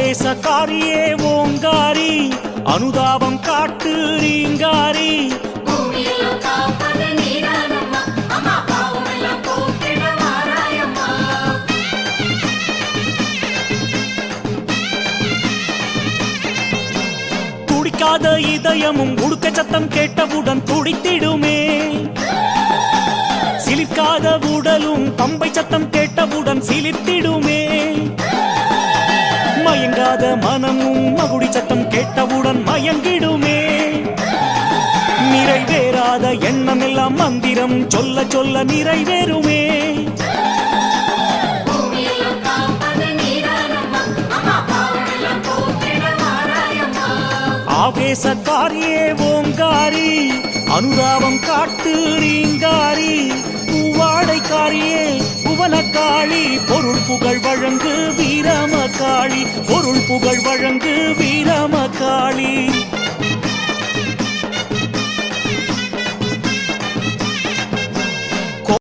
ஆவேசக்காரியே ஓங்காரி அனுதாபம் காட்டு ரீங்காரி துடிக்காத இதயமும் உடுக்க சத்தம் கேட்டவுடன் துடித்திடுமே சிலிர்க்காத உடலும் பம்பை சத்தம் கேட்டவுடன் சிலிர்த்திடுமே மயங்காத மனமும் மகுடி சத்தம் கேட்டவுடன் மயங்கிடுமே நிறைவேறாத எண்ணம் எல்லாம் மந்திரம் சொல்ல சொல்ல நிறைவேறுமே ஆவேசக்காரியே ஓங்காரி அனுதாபம் காட்டு ரீங்காரி பூவாடைக்காரியே புவனக்காளி பொருள் புகழ் வழங்கு வீரமகாளி பொருள் புகழ் வழங்கு வீரமகாளி